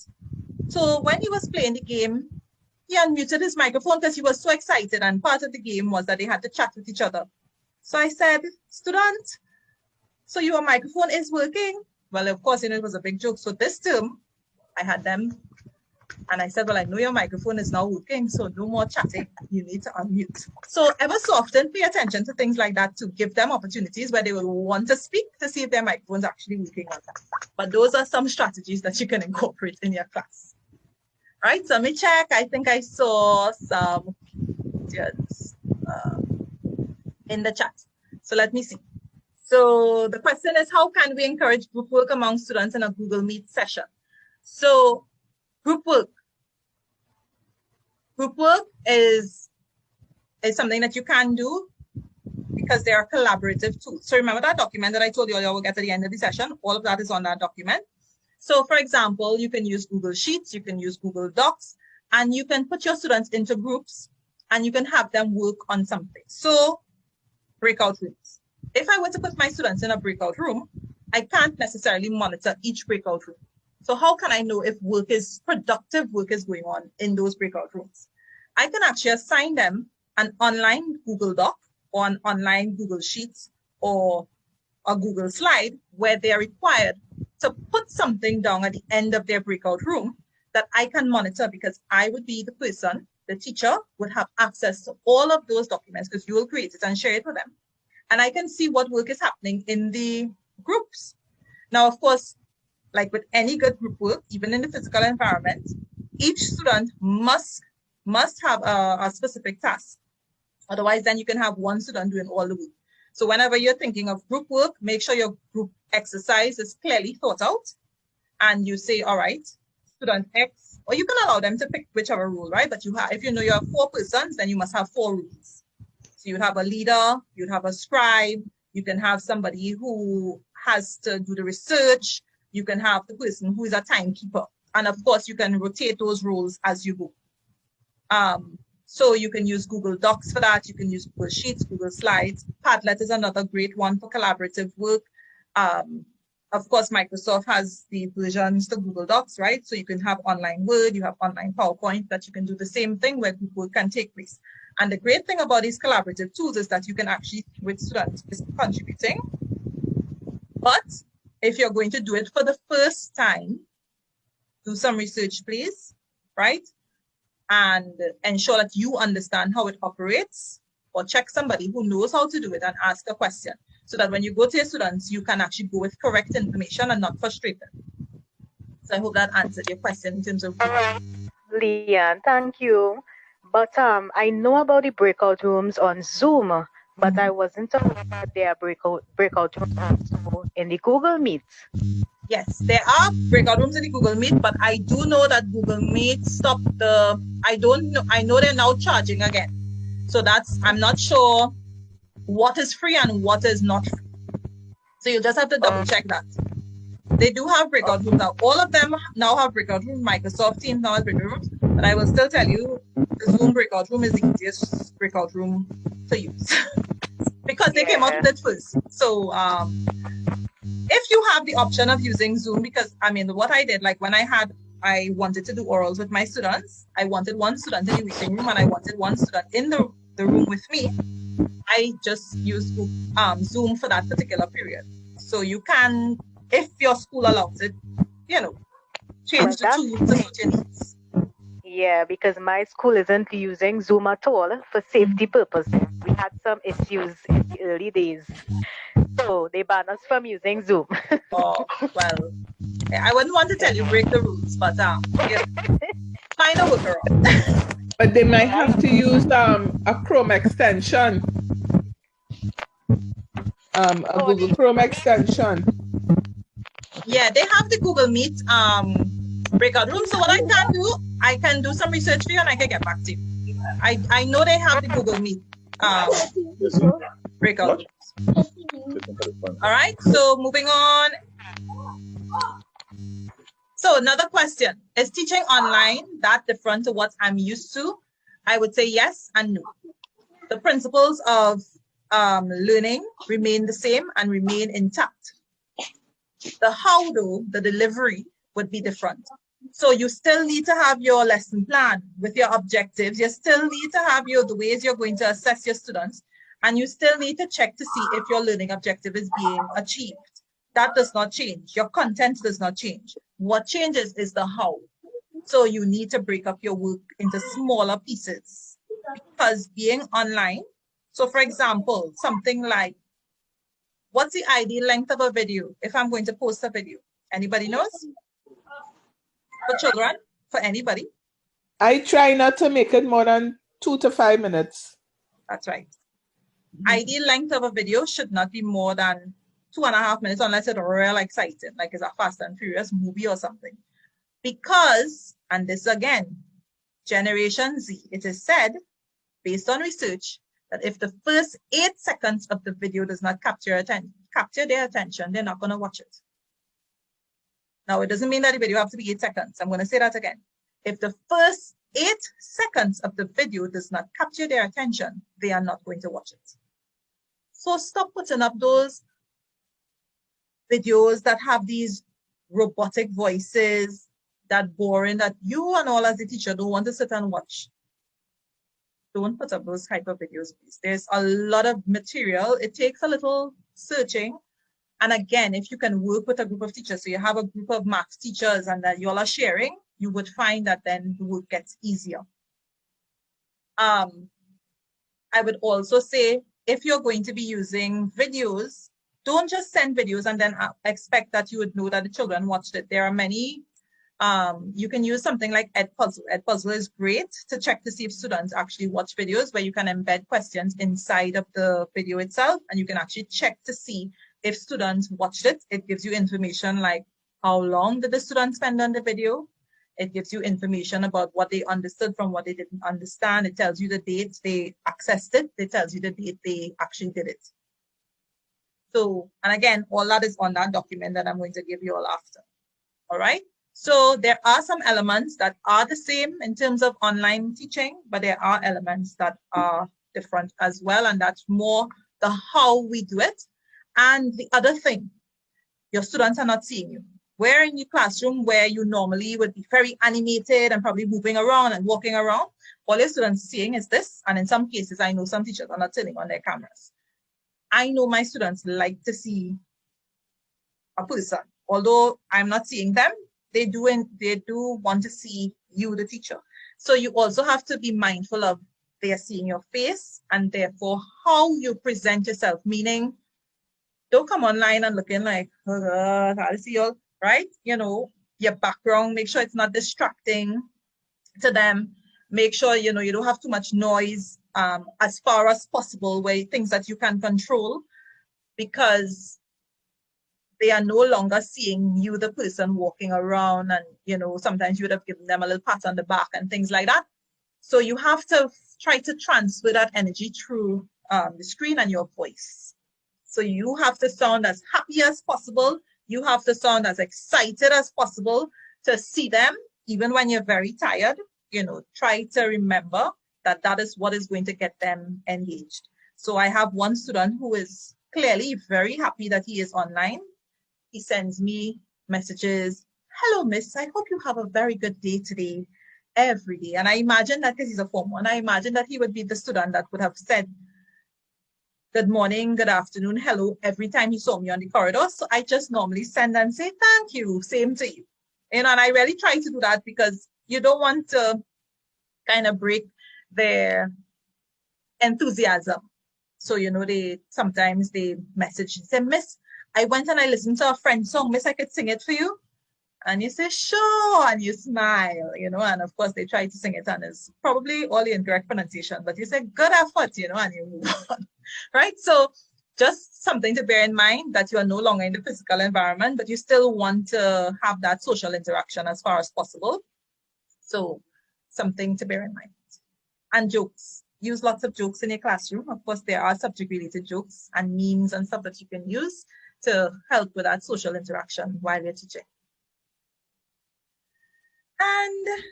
So when he was playing the game, he unmuted his microphone because he was so excited, and part of the game was that they had to chat with each other. So I said, student, so your microphone is working? Well, of course, it was a big joke. So this term, I had them, and I said, well, I know your microphone is now working, so no more chatting. You need to unmute. So ever so often, pay attention to things like that to give them opportunities where they will want to speak to see if their microphone's actually working or not. But those are some strategies that you can incorporate in your class. Right, so let me check. I think I saw some questions in the chat. So let me see. So the question is, how can we encourage group work among students in a Google Meet session? So group work is something that you can do because they are collaborative tools. So remember that document that I told you I will get at the end of the session? All of that is on that document. So for example, you can use Google Sheets, you can use Google Docs, and you can put your students into groups and you can have them work on something. So breakout rooms. If I were to put my students in a breakout room, I can't necessarily monitor each breakout room. So how can I know if productive work is going on in those breakout rooms? I can actually assign them an online Google Doc or an online Google Sheets or a Google slide where they are required to put something down at the end of their breakout room that I can monitor, because I would be the person, the teacher would have access to all of those documents because you will create it and share it with them. And I can see what work is happening in the groups. Now, of course, like with any good group work, even in the physical environment, each student must have a specific task. Otherwise, then you can have one student doing all the work. So whenever you're thinking of group work, make sure your group exercise is clearly thought out, and you say, all right, student X, or you can allow them to pick whichever rule, right? But if you know you have 4 persons, then you must have 4 rules. So you'd have a leader, you'd have a scribe, you can have somebody who has to do the research, you can have the person who is a timekeeper. And of course, you can rotate those roles as you go. So you can use Google Docs for that. You can use Google Sheets, Google Slides. Padlet is another great one for collaborative work. Of course, Microsoft has the versions to Google Docs, right? So you can have online Word, you have online PowerPoint, that you can do the same thing where group work can take place. And the great thing about these collaborative tools is that you can actually, with students, is contributing. But if you're going to do it for the first time, do some research, please, right? And ensure that you understand how it operates, or check somebody who knows how to do it and ask a question, so that when you go to your students, you can actually go with correct information and not frustrated. So I hope that answered your question in terms of... Leanne, thank you. But I know about the breakout rooms on Zoom, but I wasn't aware that there are breakout rooms also in the Google Meet. Yes, there are breakout rooms in the Google Meet, but I do know that Google Meet stopped the... I know they're now charging again. So I'm not sure what is free and what is not free. So you just have to double check that. They do have breakout rooms now. All of them now have breakout rooms. Microsoft Teams now has breakout rooms. But I will still tell you, the Zoom breakout room is the easiest breakout room to use. Because they came out with it first. So if you have the option of using Zoom, because I mean, what I did, like when I wanted to do orals with my students, I wanted one student in the waiting room and I wanted one student in the room with me. I just used Zoom for that particular period. So you can, if your school allows it, change the tool to suit your needs. Yeah, because my school isn't using Zoom at all for safety purposes. We had some issues in the early days. So they banned us from using Zoom. Oh, well, I wouldn't want to tell you break the rules, but find a workaround. But they might have to use a Chrome extension. A Google Chrome extension. Yeah, they have the Google Meet breakout room. So what I can do some research for you and I can get back to you. I know they have the Google Meet breakout rooms. All right, so moving on. So another question, is teaching online that different to what I'm used to? I would say yes and no. The principles of learning remain the same and remain intact. The how though, the delivery would be different. So you still need to have your lesson plan with your objectives. You still need to have the ways you're going to assess your students. And you still need to check to see if your learning objective is being achieved. That does not change. Your content does not change. What changes is the how. So you need to break up your work into smaller pieces. Because being online, so for example, something like, what's the ideal length of a video if I'm going to post a video? Anybody knows? For children? For anybody? I try not to make it more than 2 to 5 minutes. That's right. Ideal length of a video should not be more than 2.5 minutes unless it's real exciting, like it's a Fast and Furious movie or something. Because, and this again, Generation Z, it is said, based on research, that if the first 8 seconds of the video does not capture their attention, they're not going to watch it. Now, it doesn't mean that the video has to be 8 seconds. I'm going to say that again. If the first 8 seconds of the video does not capture their attention, they are not going to watch it. So stop putting up those videos that have these robotic voices, that boring, that you and all as a teacher don't want to sit and watch. Don't put up those type of videos, please. There's a lot of material. It takes a little searching. And again, if you can work with a group of teachers, so you have a group of math teachers and that you all are sharing, you would find that then the work gets easier. I would also say, if you're going to be using videos, don't just send videos and then expect that you would know that the children watched it. There are many, you can use something like Edpuzzle. Edpuzzle is great to check to see if students actually watch videos, where you can embed questions inside of the video itself, and you can actually check to see if students watched it, it gives you information like how long did the student spend on the video. It gives you information about what they understood from what they didn't understand. It tells you the date they accessed it. It tells you the date they actually did it. So, and again, all that is on that document that I'm going to give you all after. All right. So there are some elements that are the same in terms of online teaching, but there are elements that are different as well. And that's more the how we do it. And the other thing, your students are not seeing you. Where in your classroom where you normally would be very animated and probably moving around and walking around, all your students seeing is this. And in some cases, I know some teachers are not turning on their cameras. I know my students like to see a person. Although I'm not seeing them, they do want to see you, the teacher. So you also have to be mindful of they are seeing your face and therefore how you present yourself, meaning don't come online and looking like, oh God, I see you, right? You know, your background, make sure it's not distracting to them. Make sure, you know, you don't have too much noise as far as possible, where things that you can control, because they are no longer seeing you, the person walking around, and, you know, sometimes you would have given them a little pat on the back and things like that. So you have to try to transfer that energy through the screen and your voice. So you have to sound as happy as possible. You have to sound as excited as possible to see them, even when you're very tired. You know, try to remember that that is what is going to get them engaged. So I have one student who is clearly very happy that he is online. He sends me messages. Hello, miss. I hope you have a very good day today, every day. And I imagine that because he's a Form 1, I imagine that he would be the student that would have said, good morning, good afternoon, hello, every time he saw me on the corridor. So I just normally send and say, thank you, same to you. You know, and I really try to do that because you don't want to kind of break their enthusiasm. So, you know, sometimes they message and say, miss, I went and I listened to a friend's song, miss, I could sing it for you. And you say, sure, and you smile, you know, and of course they try to sing it and it's probably all the incorrect pronunciation, but you say, good effort, you know, and you move on, right? So just something to bear in mind that you are no longer in the physical environment, but you still want to have that social interaction as far as possible. So something to bear in mind. And jokes. Use lots of jokes in your classroom. Of course, there are subject-related jokes and memes and stuff that you can use to help with that social interaction while you're teaching. And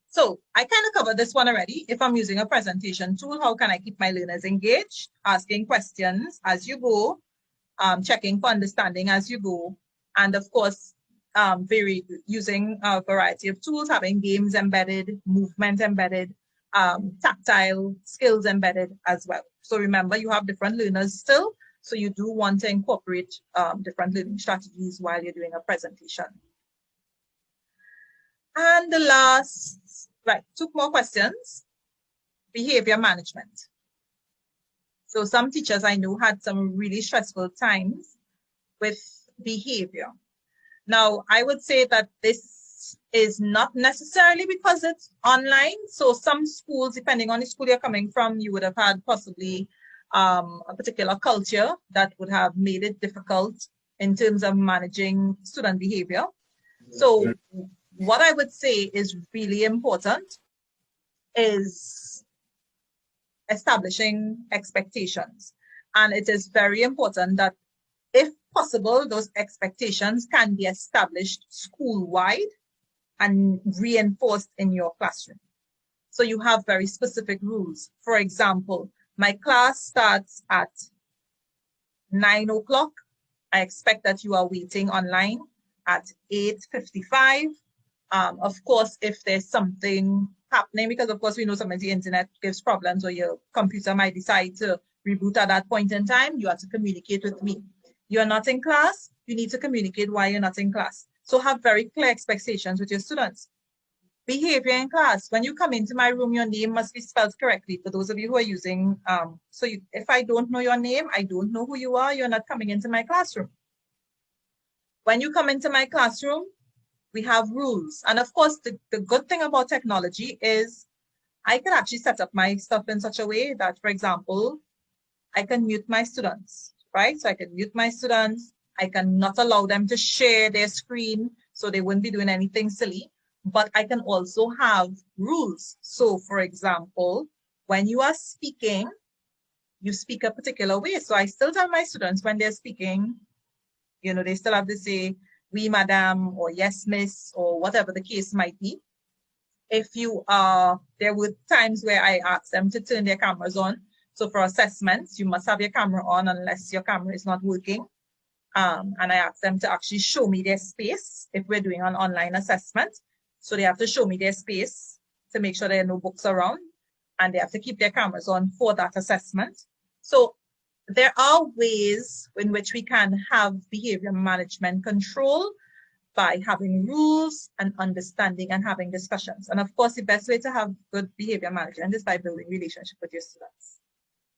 so I kind of covered this one already. If I'm using a presentation tool, how can I keep my learners engaged? Asking questions as you go, checking for understanding as you go, and of course, using a variety of tools, having games embedded, movement embedded, tactile skills embedded as well. So remember, you have different learners still, so you do want to incorporate different learning strategies while you're doing a presentation. And the last, right, 2 more questions. Behavior management. So some teachers I know had some really stressful times with behavior. Now, I would say that this is not necessarily because it's online. So some schools, depending on the school you're coming from, you would have had possibly a particular culture that would have made it difficult in terms of managing student behavior. So what I would say is really important is establishing expectations. And it is very important that, if possible, those expectations can be established school-wide and reinforced in your classroom. So you have very specific rules. For example, my class starts at 9 o'clock. I expect that you are waiting online at 8:55. Of course, if there's something happening, because of course we know sometimes the internet gives problems or your computer might decide to reboot at that point in time, you have to communicate with me. You're not in class, you need to communicate why you're not in class. So have very clear expectations with your students. Behavior in class. When you come into my room, your name must be spelled correctly. For those of you who are using, if I don't know your name, I don't know who you are, you're not coming into my classroom. When you come into my classroom, we have rules. And of course, the good thing about technology is I can actually set up my stuff in such a way that, for example, I can mute my students. right? So I can mute my students. I cannot allow them to share their screen, so they wouldn't be doing anything silly. But I can also have rules. So for example, when you are speaking, you speak a particular way. So I still tell my students when they're speaking, you know, they still have to say, "we, madam," or "yes, miss," or whatever the case might be. If you are, there were times where I asked them to turn their cameras on. So for assessments, you must have your camera on unless your camera is not working. And I asked them to actually show me their space if we're doing an online assessment. So they have to show me their space to make sure there are no books around, and they have to keep their cameras on for that assessment. So there are ways in which we can have behavior management control by having rules and understanding and having discussions. And of course, the best way to have good behavior management is by building relationship with your students.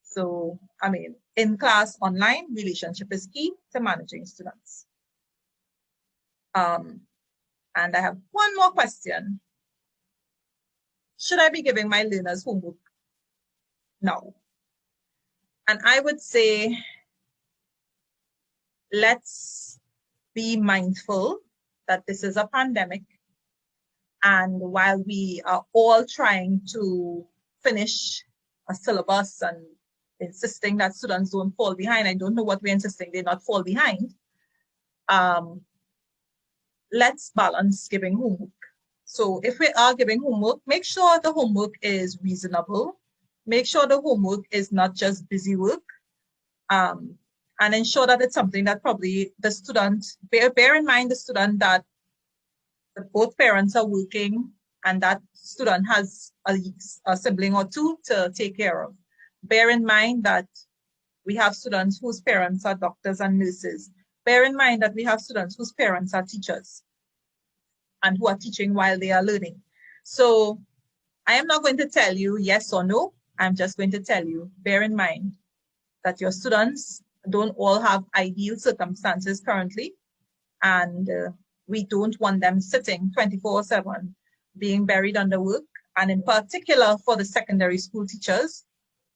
So, I mean, in class, online, relationship is key to managing students. And I have one more question. Should I be giving my learners homework? No. And I would say, let's be mindful that this is a pandemic. And while we are all trying to finish a syllabus and insisting that students don't fall behind, I don't know what we're insisting they not fall behind. Let's balance giving homework. So if we are giving homework, make sure the homework is reasonable. Make sure the homework is not just busy work. And ensure that it's something that probably the student, bear in mind the student that both parents are working and that student has a sibling or two to take care of. Bear in mind that we have students whose parents are doctors and nurses. Bear in mind that we have students whose parents are teachers and who are teaching while they are learning. So I am not going to tell you yes or no. I'm just going to tell you, bear in mind that your students don't all have ideal circumstances currently, and we don't want them sitting 24/7 being buried under work. And in particular for the secondary school teachers,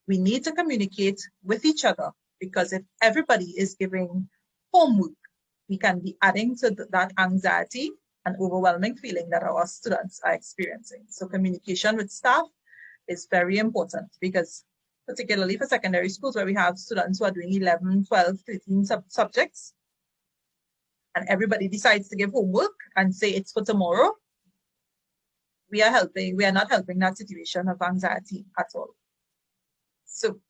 we need to communicate with each other, because if everybody is giving homework, we can be adding to that anxiety and overwhelming feeling that our students are experiencing. So communication with staff is very important, because particularly for secondary schools where we have students who are doing 11, 12, 13 subjects, and everybody decides to give homework and say it's for tomorrow, we are not helping that situation of anxiety at all. So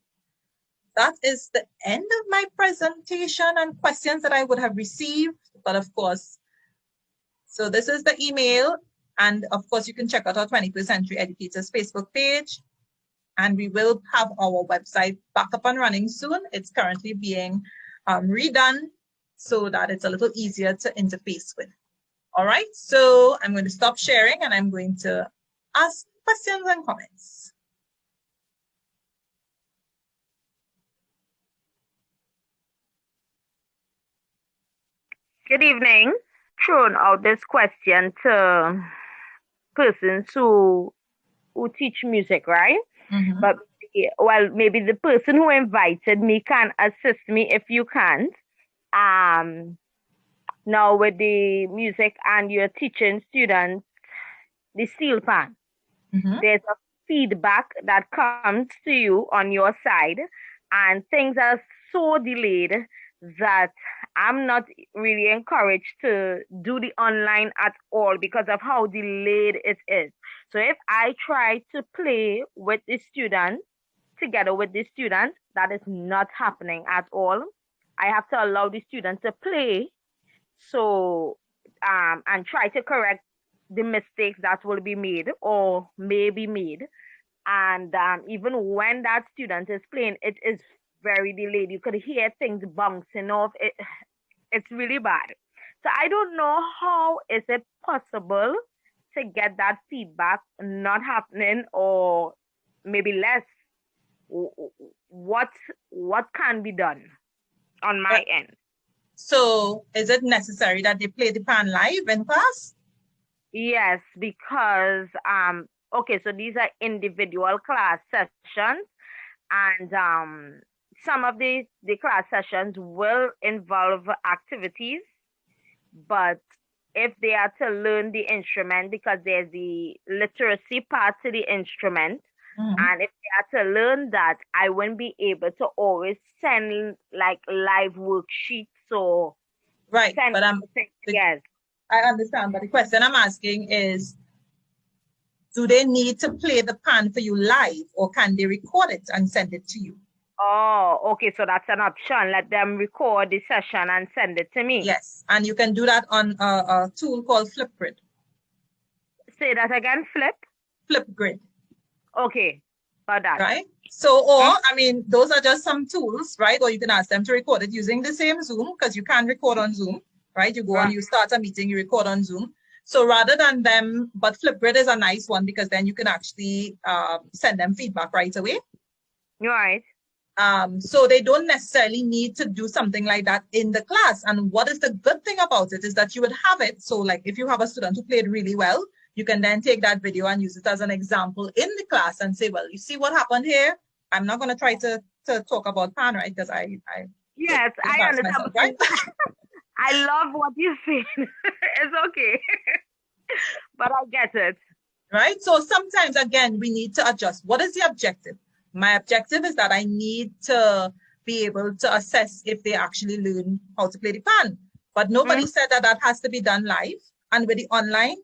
that is the end of my presentation and questions that I would have received. But of course, so this is the email. And of course, you can check out our 21st Century Educators Facebook page. And we will have our website back up and running soon. It's currently being redone so that it's a little easier to interface with. All right, so I'm going to stop sharing and I'm going to ask questions and comments. Good evening. Thrown out this question to persons who teach music, right? Mm-hmm. But well, maybe the person who invited me can assist me if you can't. Now with the music and you're teaching students the steel pan, Mm-hmm. there's a feedback that comes to you on your side, and things are so delayed that I'm not really encouraged to do the online at all because of how delayed it is. So if I try to play with the student, together with the student, that is not happening at all. I have to allow the student to play, so and try to correct the mistakes that will be made or may be made. And even when that student is playing, it is very delayed. You could hear things bouncing off. It's really bad. So I don't know how is it possible to get that feedback not happening, or maybe less. What can be done on my end? So is it necessary that they play the pan live in class? Yes, because okay, so these are individual class sessions, and some of the class sessions will involve activities, but if they are to learn the instrument, because there's the literacy part to the instrument, and if they are to learn that, I wouldn't be able to always send like live worksheets or Right, send but yes. I understand, but the question I'm asking is, do they need to play the pan for you live, or can they record it and send it to you? Oh, okay, so that's an option. Let them record the session and send it to me. Yes, and you can do that on a tool called Flipgrid. Say that again, Flipgrid. Okay, got that. Right? So, or, I mean, those are just some tools, right? Or you can ask them to record it using the same Zoom, because you can record on Zoom, right? You go on, you start a meeting, you record on Zoom. So rather than them, but Flipgrid is a nice one, because then you can actually send them feedback right away. Right. So they don't necessarily need to do something like that in the class. And what is the good thing about it is that you would have it. So like if you have a student who played really well, you can then take that video and use it as an example in the class and say, well, you see what happened here? I'm not going to try to talk about pan, right? Because yes, I understand. Myself, right? I love what you're saying. It's okay. But I get it. Right? So sometimes, again, we need to adjust. What is the objective? My objective is that I need to be able to assess if they actually learn how to play the pan. But nobody said that that has to be done live. And with the online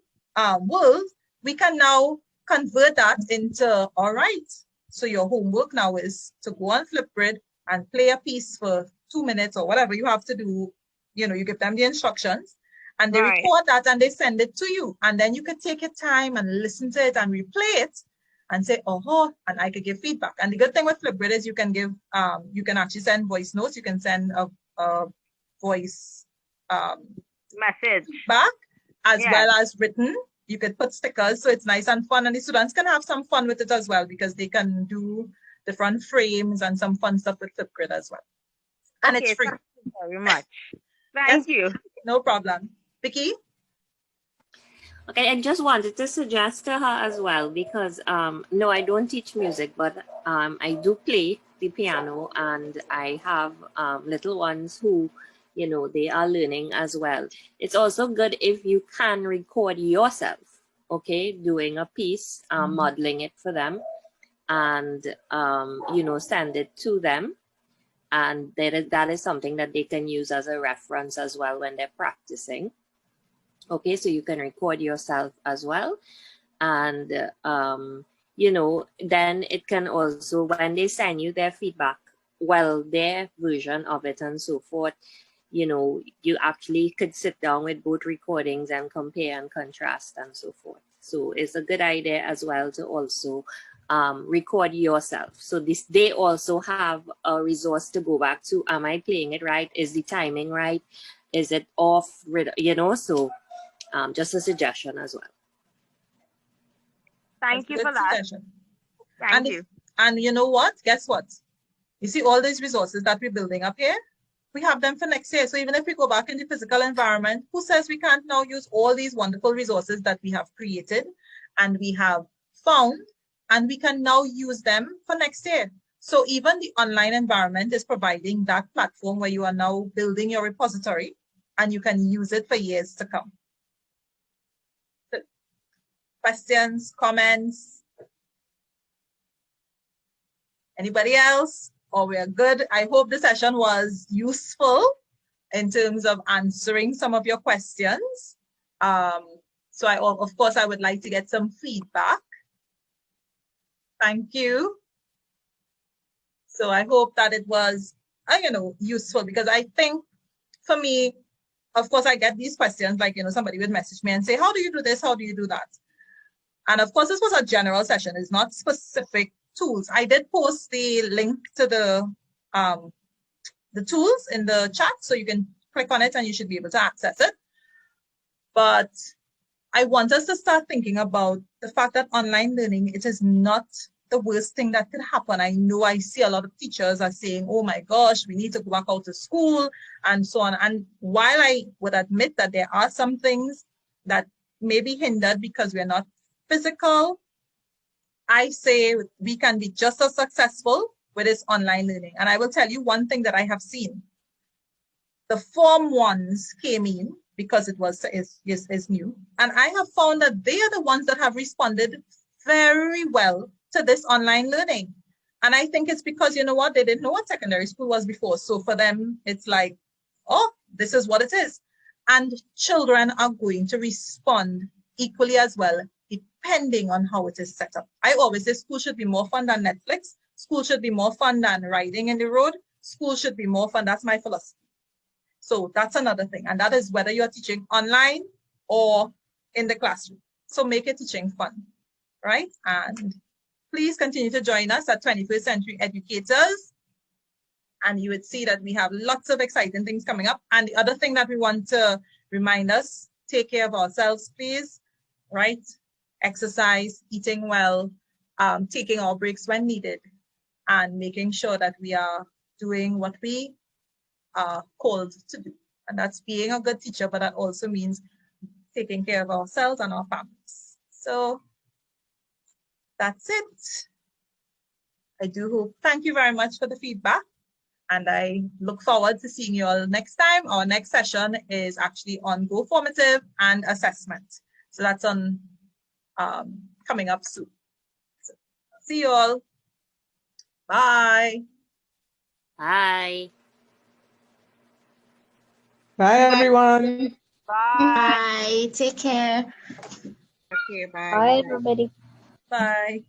world, we can now convert that into, all right, so your homework now is to go on Flipgrid and play a piece for 2 minutes or whatever you have to do. You know, you give them the instructions and they record that and they send it to you. And then you can take your time and listen to it and replay it and say, oh, and I could give feedback. And the good thing with Flipgrid is you can give, you can actually send voice notes. You can send a voice message back as well as written. You could put stickers, so it's nice and fun. And the students can have some fun with it as well, because they can do different frames and some fun stuff with Flipgrid as well. And it's free. Thank you very much. Thank you. No problem. Vicky? Okay, I just wanted to suggest to her as well, because no, I don't teach music, but I do play the piano, and I have little ones who, you know, they are learning as well. It's also good if you can record yourself, okay, doing a piece, modeling it for them, and you know, send it to them, and that is something that they can use as a reference as well when they're practicing. Okay, so you can record yourself as well. And, you know, then it can also, when they send you their feedback, well, their version of it and so forth, you know, you actually could sit down with both recordings and compare and contrast and so forth. So it's a good idea as well to also record yourself. So they also have a resource to go back to. Am I playing it right? Is the timing right? Is it off? You know, so just a suggestion as well. Thank you for that. Thank you. And you know what? Guess what? You see all these resources that we're building up here? We have them for next year. So even if we go back in the physical environment, who says we can't now use all these wonderful resources that we have created and we have found, and we can now use them for next year? So even the online environment is providing that platform where you are now building your repository and you can use it for years to come. Questions, comments? Anybody else? Or we are good? I hope the session was useful in terms of answering some of your questions. So of course, I would like to get some feedback. Thank you. So I hope that it was, you know, useful, because I think for me, of course, I get these questions, like, you know, somebody would message me and say, how do you do this? How do you do that? And of course, this was a general session. It's not specific tools. I did post the link to the tools in the chat, so you can click on it and you should be able to access it. But I want us to start thinking about the fact that online learning, it is not the worst thing that could happen. I know I see a lot of teachers are saying, oh my gosh, we need to go back out to school and so on. And while I would admit that there are some things that may be hindered because we're not physical, I say we can be just as successful with this online learning. And I will tell you one thing that I have seen. The Form 1s came in because it is new. And I have found that they are the ones that have responded very well to this online learning. And I think it's because, you know what, they didn't know what secondary school was before. So for them, it's like, oh, this is what it is. And children are going to respond equally as well, depending on how it is set up. I always say school should be more fun than Netflix. School should be more fun than riding in the road. School should be more fun. That's my philosophy. So that's another thing. And that is whether you're teaching online or in the classroom. So make it teaching fun, right? And please continue to join us at 21st Century Educators. And you would see that we have lots of exciting things coming up. And the other thing that we want to remind us, take care of ourselves, please, right? Exercise, eating well, taking our breaks when needed, and making sure that we are doing what we are called to do. And that's being a good teacher, but that also means taking care of ourselves and our families. So that's it. I do hope, thank you very much for the feedback. And I look forward to seeing you all next time. Our next session is actually on Go Formative and assessment. So that's on coming up soon. So, see you all. Bye. Bye. Bye, everyone. Bye. Take care. Okay, bye. Bye, everybody. Bye.